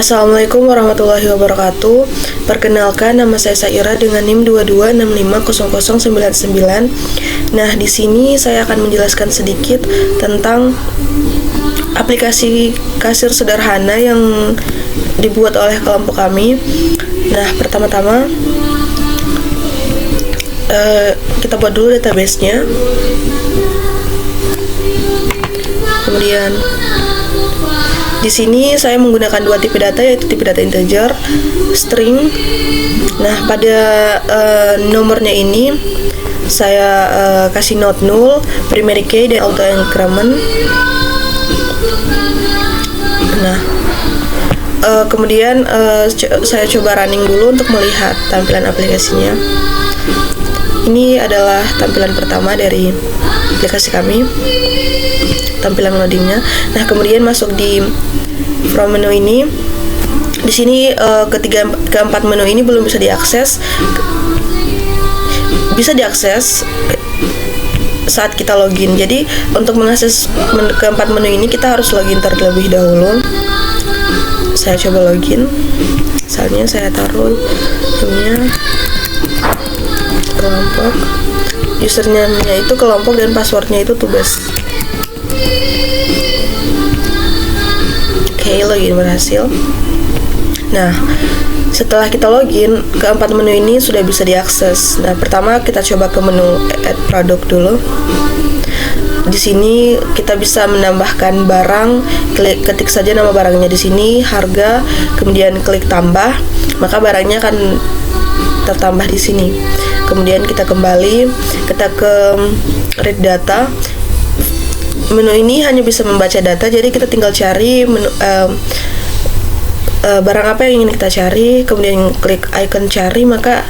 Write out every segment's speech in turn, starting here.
Assalamualaikum warahmatullahi wabarakatuh. Perkenalkan, nama saya Saira dengan NIM 22650099. Nah, di sini saya akan menjelaskan sedikit tentang aplikasi kasir sederhana yang dibuat oleh kelompok kami. Nah, pertama-tama kita buat dulu database-nya. Kemudian di sini saya menggunakan dua tipe data, yaitu tipe data integer, string. Nah, pada nomornya ini saya kasih not null, primary key, dan auto increment. Nah, kemudian saya coba running dulu untuk melihat tampilan aplikasinya. Ini adalah tampilan pertama dari aplikasi kami, tampilan loadingnya. Nah, kemudian masuk di from menu ini. Di sini keempat menu ini belum bisa diakses. Bisa diakses saat kita login. Jadi untuk mengakses keempat menu ini kita harus login terlebih dahulu. Saya coba login. Misalnya saya taruh namanya kelompok, username-nya itu kelompok dan passwordnya itu tugas. Oke, login berhasil. Nah, setelah kita login, keempat menu ini sudah bisa diakses. Nah, pertama kita coba ke menu add product dulu. Di sini kita bisa menambahkan barang. Ketik saja nama barangnya di sini, harga, kemudian klik tambah, maka barangnya akan tertambah di sini. Kemudian kita kembali, kita ke read data. Menu ini hanya bisa membaca data, jadi kita tinggal cari menu, barang apa yang ingin kita cari, kemudian klik icon cari, maka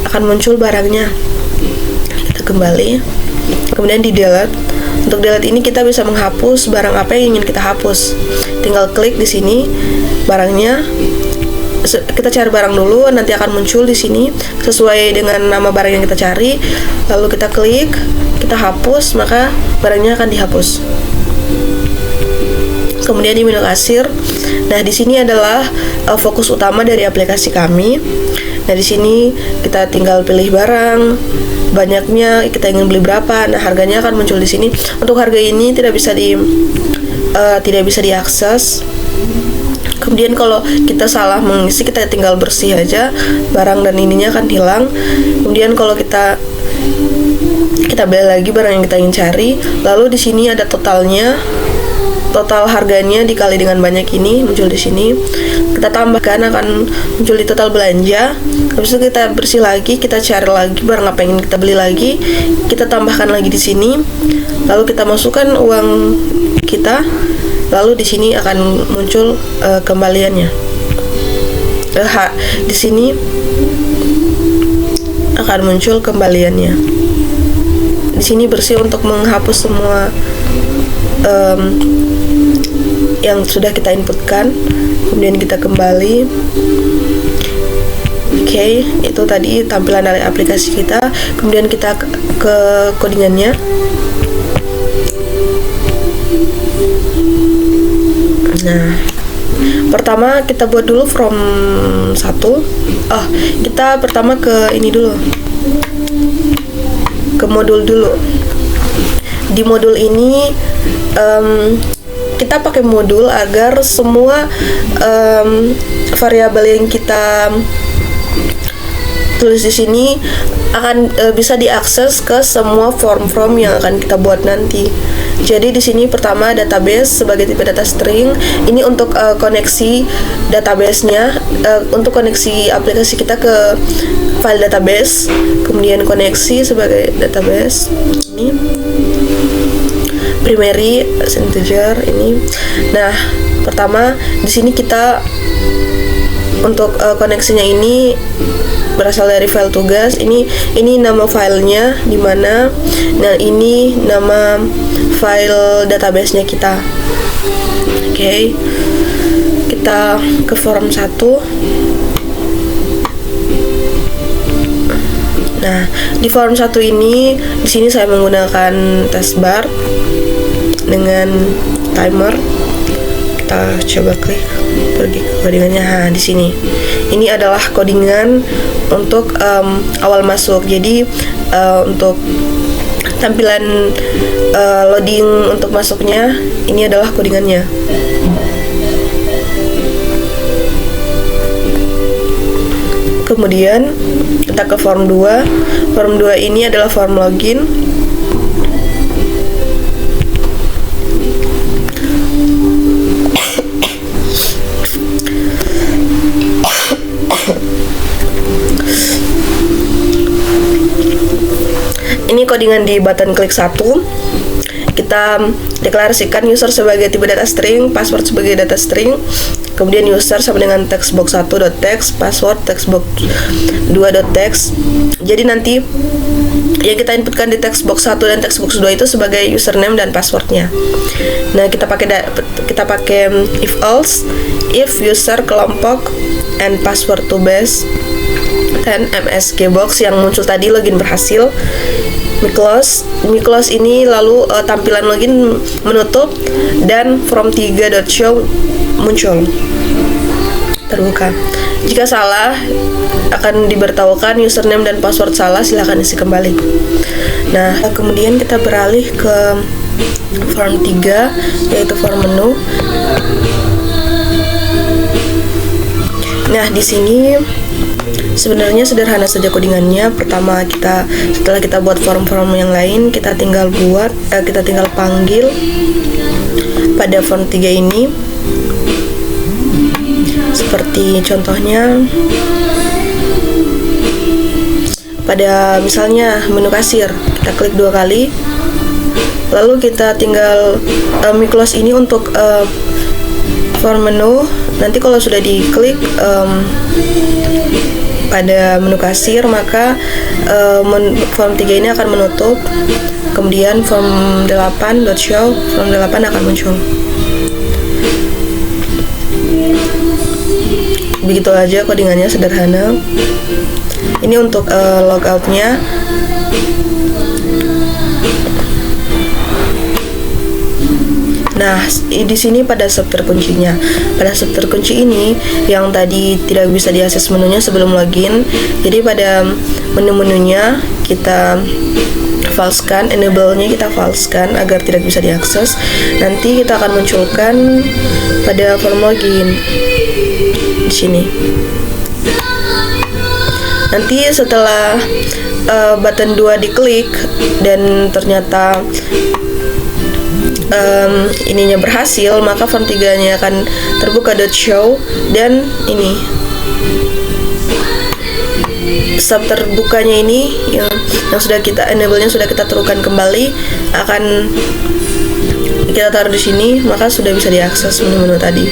akan muncul barangnya. Kita kembali, kemudian di delete. Untuk delete ini kita bisa menghapus barang apa yang ingin kita hapus. Tinggal klik di sini barangnya. Kita cari barang dulu, nanti akan muncul di sini sesuai dengan nama barang yang kita cari. Lalu kita klik, kita hapus, maka barangnya akan dihapus. Kemudian di menu kasir. Nah, di sini adalah fokus utama dari aplikasi kami. Nah, di sini kita tinggal pilih barang, banyaknya, kita ingin beli berapa. Nah, harganya akan muncul di sini. Untuk harga ini tidak bisa diakses. Kemudian kalau kita salah mengisi, kita tinggal bersih aja, barang dan ininya akan hilang. Kemudian kalau kita beli lagi barang yang kita ingin cari, lalu di sini ada totalnya, total harganya dikali dengan banyak ini muncul di sini. Kita tambahkan, akan muncul di total belanja. Habis itu kita bersih lagi, kita cari lagi barang apa yang ingin kita beli lagi, kita tambahkan lagi di sini. Lalu kita masukkan uang kita. Lalu di sini akan muncul kembaliannya. Di sini akan muncul kembaliannya. Di sini bersih untuk menghapus semua yang sudah kita inputkan. Kemudian kita kembali. Oke, itu tadi tampilan dari aplikasi kita. Kemudian kita ke codingannya. Nah, pertama kita buat dulu from 1. Kita pertama ke ini dulu, ke modul dulu. Di modul ini kita pakai modul agar semua variabel yang kita tulis di sini akan bisa diakses ke semua form yang akan kita buat nanti. Jadi di sini pertama database sebagai tipe data string. Ini untuk koneksi database-nya, untuk koneksi aplikasi kita ke file database. Kemudian koneksi sebagai database. Ini primary integer ini. Nah, pertama di sini kita untuk koneksinya ini berasal dari file tugas. Ini nama filenya di mana. Nah, ini nama file database-nya kita. Oke. Kita ke form 1. Nah, di form 1 ini di sini saya menggunakan taskbar dengan timer. kita coba klik pergi ke codingannya. Nah, di sini ini adalah codingan untuk awal masuk. Jadi untuk tampilan loading untuk masuknya, ini adalah codingannya. Kemudian kita ke form 2. Form 2 ini adalah form login. Ini codingan di button klik 1. Kita deklarasikan user sebagai tipe data string, password sebagai data string, kemudian user sama dengan textbox 1.text, password textbox 2.text. Jadi nanti yang kita inputkan di textbox 1 dan textbox 2 itu sebagai username dan passwordnya. Nah, kita pakai if else, if user kelompok and password to base dan MSG box yang muncul tadi login berhasil. Mi close ini lalu tampilan login menutup dan from3.show muncul terbuka. Jika salah akan diberitahukan username dan password salah, silahkan isi kembali. Nah, kemudian kita beralih ke form 3, yaitu form menu. Nah, di sini sebenarnya sederhana saja codingannya. Pertama, setelah kita buat form-form yang lain, kita tinggal panggil pada form 3 ini. Seperti contohnya pada misalnya menu kasir, kita klik 2 kali, lalu kita tinggal mi close ini untuk form menu. Nanti kalau sudah diklik pada menu kasir, maka form 3 ini akan menutup. Kemudian form 8.show, form 8 akan muncul. Begitu aja codingannya, sederhana. Ini untuk logoutnya. Nah, di sini pada sub terkuncinya. Pada sub terkunci ini yang tadi tidak bisa diakses menunya sebelum login. Jadi pada menu-menunya kita falsekan, enable-nya kita falsekan agar tidak bisa diakses. Nanti kita akan munculkan pada form login di sini. Nanti setelah button 2 diklik dan ternyata ininya berhasil, maka form 3-nya akan terbuka .show dan ini sub terbukanya ini yang sudah kita enable-nya sudah kita terukan kembali akan kita taruh di sini, maka sudah bisa diakses menu-menu tadi.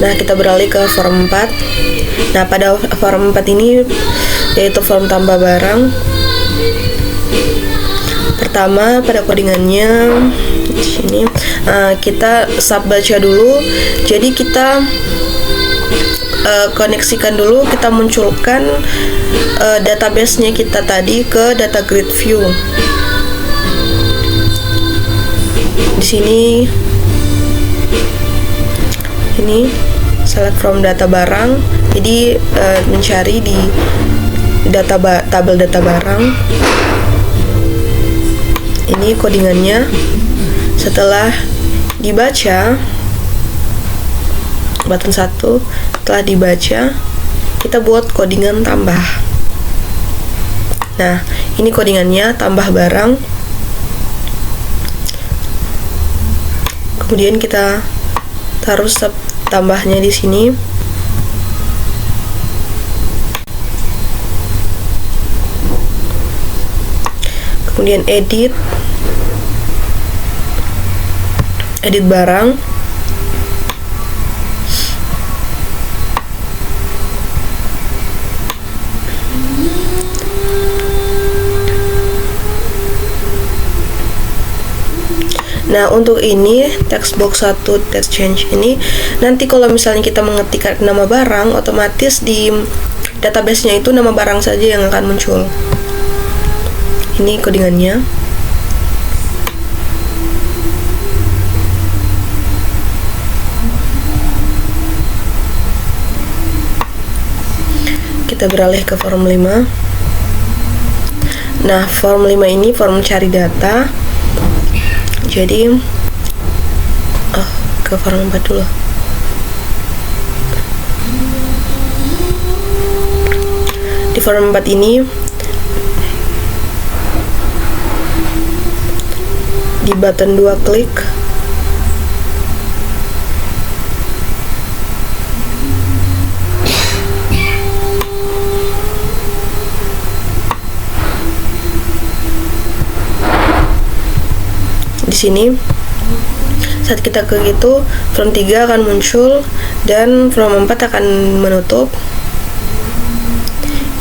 Nah, kita beralih ke form 4. Nah, pada form 4 ini yaitu form tambah barang. Pertama, pada codingannya di sini kita sub baca dulu. Jadi kita koneksikan dulu, kita munculkan database-nya kita tadi ke data grid view. Di sini ini select from data barang. Jadi mencari di tabel data barang. Ini codingannya. Setelah dibaca button 1, setelah dibaca kita buat codingan tambah. Nah, ini codingannya tambah barang. Kemudian kita taruh sub tambahnya di sini. Kemudian edit barang. Nah, untuk ini textbox 1 text change ini nanti kalau misalnya kita mengetikkan nama barang, otomatis di database-nya itu nama barang saja yang akan muncul. Ini codingannya. kita beralih ke form 5. Nah, form 5 ini form cari data. Jadi ke form 4 dulu. Di form 4 ini di button 2 klik, di sini saat kita klik itu form 3 akan muncul dan form 4 akan menutup.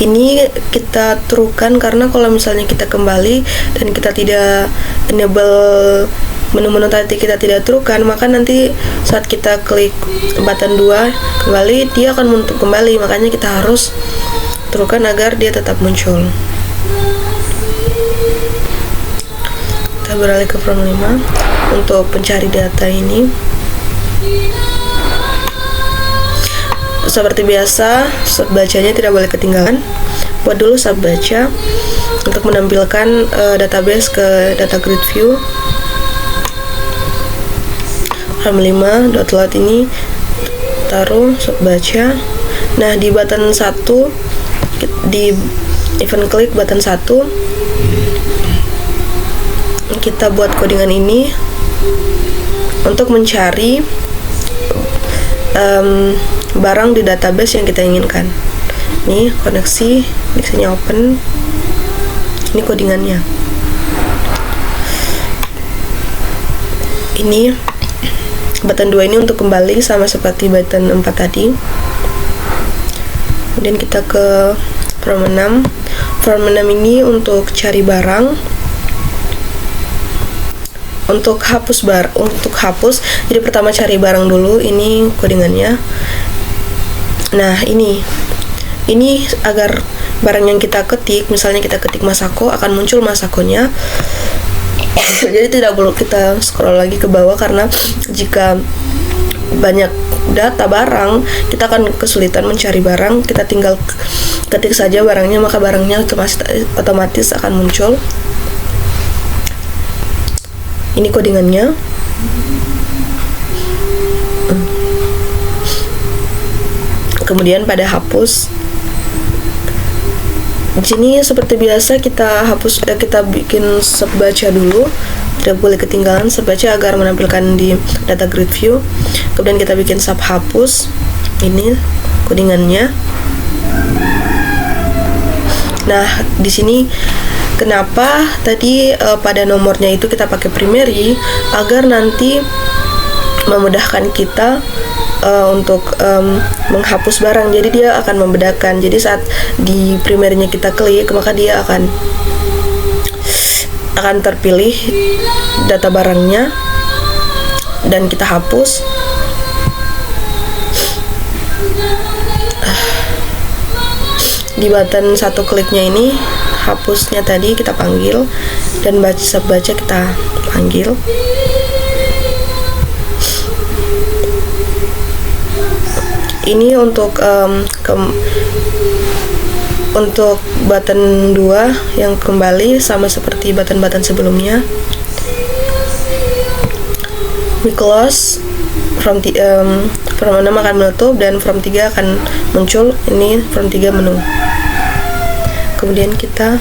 Ini kita truekan karena kalau misalnya kita kembali dan kita tidak enable menu-menu tadi, kita tidak truekan, maka nanti saat kita klik button 2 kembali, dia akan menutup kembali. Makanya kita harus truekan agar dia tetap muncul. Kita beralih ke form 5 untuk pencari data ini. Seperti biasa, sub bacanya tidak boleh ketinggalan. Buat dulu sub baca untuk menampilkan database ke data grid view. Form 5 .load ini taruh sub baca. Nah, di button 1 di event klik button 1 kita buat codingan ini untuk mencari barang di database yang kita inginkan. Ini koneksi, di sini open. Ini codingannya. Ini button 2 ini untuk kembali sama seperti button 4 tadi. Kemudian kita ke form 6. Form 6 ini untuk cari barang. Untuk hapus jadi pertama cari barang dulu. Ini codingannya. Nah, ini agar barang yang kita ketik, misalnya kita ketik Masako, akan muncul Masakonya. Jadi tidak perlu kita scroll lagi ke bawah, karena jika banyak data barang, kita akan kesulitan mencari barang. Kita tinggal ketik saja barangnya, maka barangnya otomatis akan muncul. Ini codingannya. Kemudian pada hapus, di sini seperti biasa kita hapus, kita bikin sub baca dulu, tidak boleh ketinggalan sub baca agar menampilkan di data grid view. Kemudian kita bikin sub hapus. Ini codingannya. Nah, di sini kenapa tadi pada nomornya itu kita pakai primary, agar nanti memudahkan kita untuk menghapus barang. Jadi dia akan membedakan. Jadi saat di primernya kita klik, maka dia akan terpilih data barangnya dan kita hapus. Di button 1 kliknya ini, hapusnya tadi kita panggil dan baca kita panggil. Ini untuk button 2 yang kembali sama seperti button-button sebelumnya. We close, from 6 akan menutup dan from 3 akan muncul. Ini from 3 menu. Kemudian kita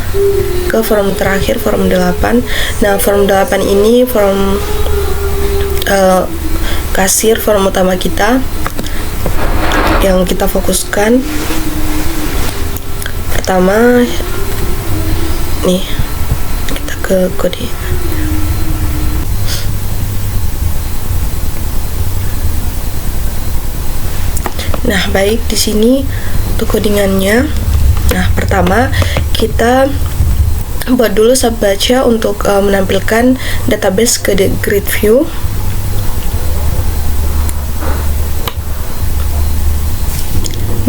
ke form terakhir, form 8. Nah, form 8 ini form kasir, form utama kita yang kita fokuskan. Pertama nih, kita ke kode. Nah, baik, di sini untuk codingannya. Nah, pertama kita buat dulu sub baca untuk menampilkan database ke grid view.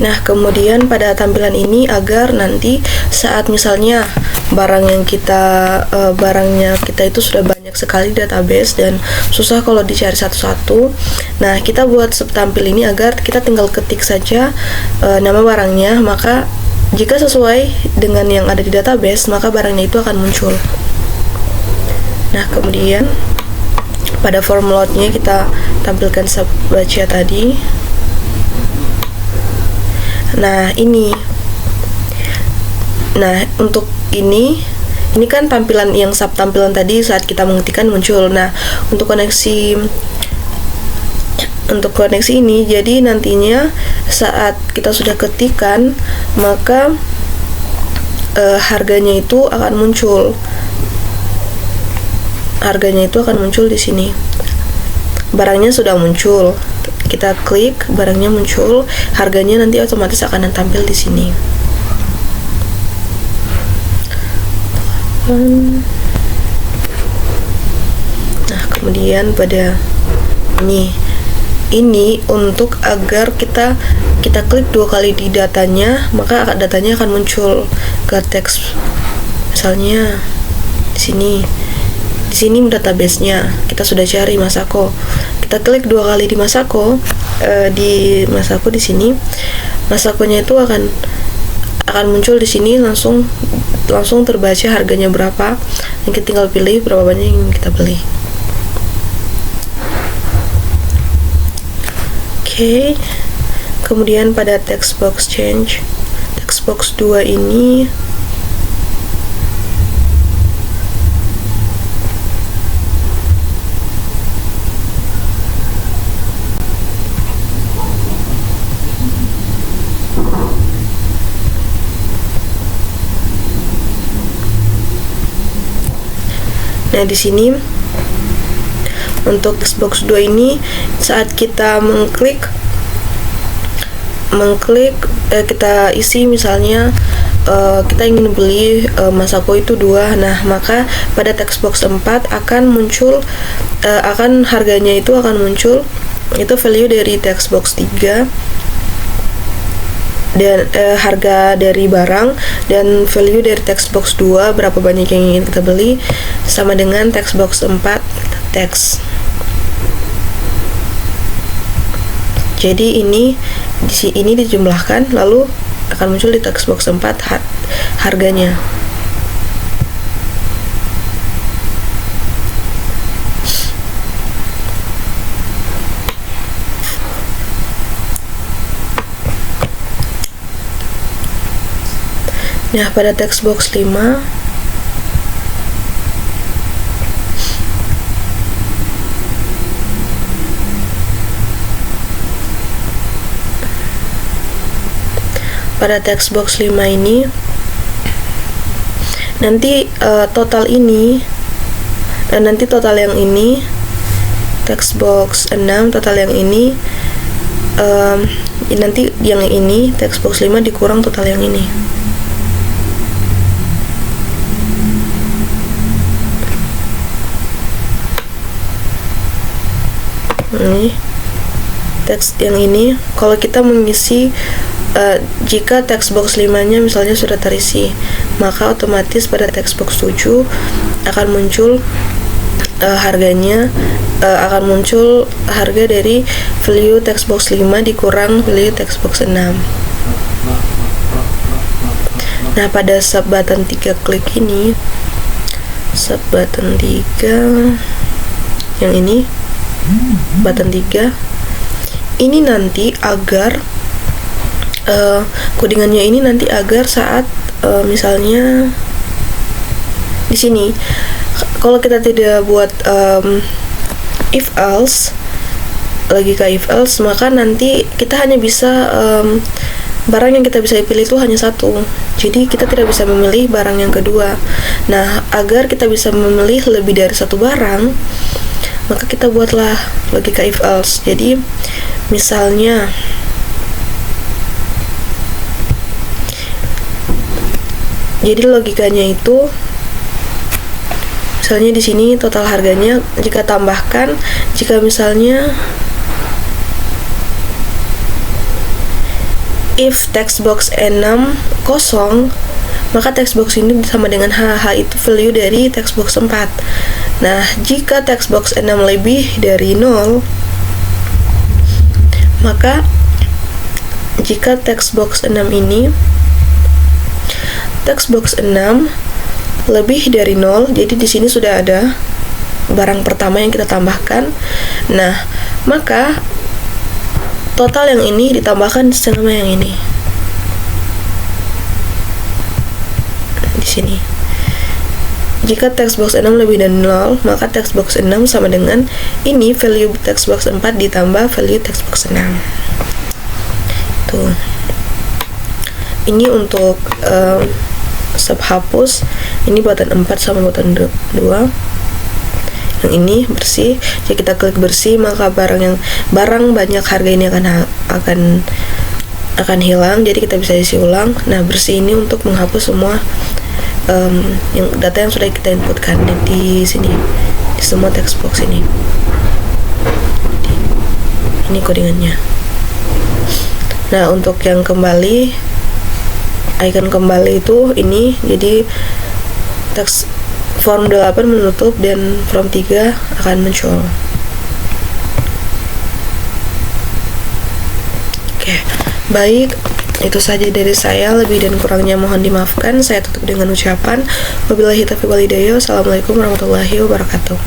Nah, kemudian pada tampilan ini agar nanti saat misalnya barangnya kita itu sudah banyak sekali database dan susah kalau dicari satu-satu. Nah, kita buat subtampil ini agar kita tinggal ketik saja nama barangnya, maka jika sesuai dengan yang ada di database, maka barangnya itu akan muncul. Nah, kemudian pada form load-nya kita tampilkan sub baca tadi. Nah, ini. Nah, untuk ini kan tampilan yang sub tampilan tadi saat kita mengetikkan muncul. Nah, untuk koneksi ini, jadi nantinya saat kita sudah ketikkan, maka harganya itu akan muncul. Harganya itu akan muncul di sini. Barangnya sudah muncul. Kita klik, barangnya muncul, harganya nanti otomatis akan tampil di sini. Nah, kemudian pada ini untuk agar kita klik 2 kali di datanya, maka datanya akan muncul ke teks. Misalnya di sini database-nya kita sudah cari Masako. Kita klik 2 kali di Masako, di sini, Masakonya itu akan muncul di sini, langsung terbaca harganya berapa. Yang kita tinggal pilih berapa banyak yang ingin kita beli. Oke. Kemudian pada text box change, text box 2 ini nah, di sini untuk text box 2 ini saat kita mengklik kita isi misalnya kita ingin beli Masako itu 2. Nah, maka pada text box 4 akan muncul harganya itu akan muncul, itu value dari text box 3 dan harga dari barang, dan value dari text box 2 berapa banyak yang ingin kita beli sama dengan text box 4 teks. Jadi ini dijumlahkan lalu akan muncul di text box 4 harganya. Nah, pada text box 5 ini nanti total yang ini text box 6 total yang ini nanti yang ini text box 5 dikurang total yang ini. Ini teks yang ini kalau kita mengisi jika text box 5 nya misalnya sudah terisi, maka otomatis pada text box 7 akan muncul harganya, akan muncul harga dari value text box 5 dikurang value text box 6. Nah, pada sub button 3 klik ini, sub button 3 yang ini, button 3 ini nanti agar codingannya ini nanti agar saat misalnya di sini kalau kita tidak buat if else, logika if else, maka nanti kita hanya bisa barang yang kita bisa pilih itu hanya satu, jadi kita tidak bisa memilih barang yang kedua. Nah, agar kita bisa memilih lebih dari satu barang, maka kita buatlah logika if else. Jadi misalnya logikanya itu misalnya di sini total harganya jika tambahkan, jika misalnya if text box 6 kosong, maka text box ini sama dengan H itu value dari text box 4. Nah, jika text box 6 lebih dari 0, maka jika text box 6 ini text box 6 lebih dari 0, jadi di sini sudah ada barang pertama yang kita tambahkan. Nah, maka total yang ini ditambahkan sama yang ini di sini. Jika text box 6 lebih dari 0, maka text box 6 sama dengan ini, value text box 4 ditambah value text box 6. Tuh. Ini untuk step hapus. Ini button 4 sama button 2. Yang ini bersih. Jika kita klik bersih, maka barang banyak harga ini akan hilang. Jadi kita bisa isi ulang. Nah, bersih ini untuk menghapus semua yang data yang sudah kita inputkan di sini, di semua text box ini. Ini codingannya. Nah, untuk yang kembali, icon kembali itu ini, jadi teks form 8 menutup dan form 3 akan muncul. Oke, baik. Itu saja dari saya, lebih dan kurangnya mohon dimaafkan. Saya tutup dengan ucapan wabillahi taufiq wal hidayah. Wassalamualaikum warahmatullahi wabarakatuh.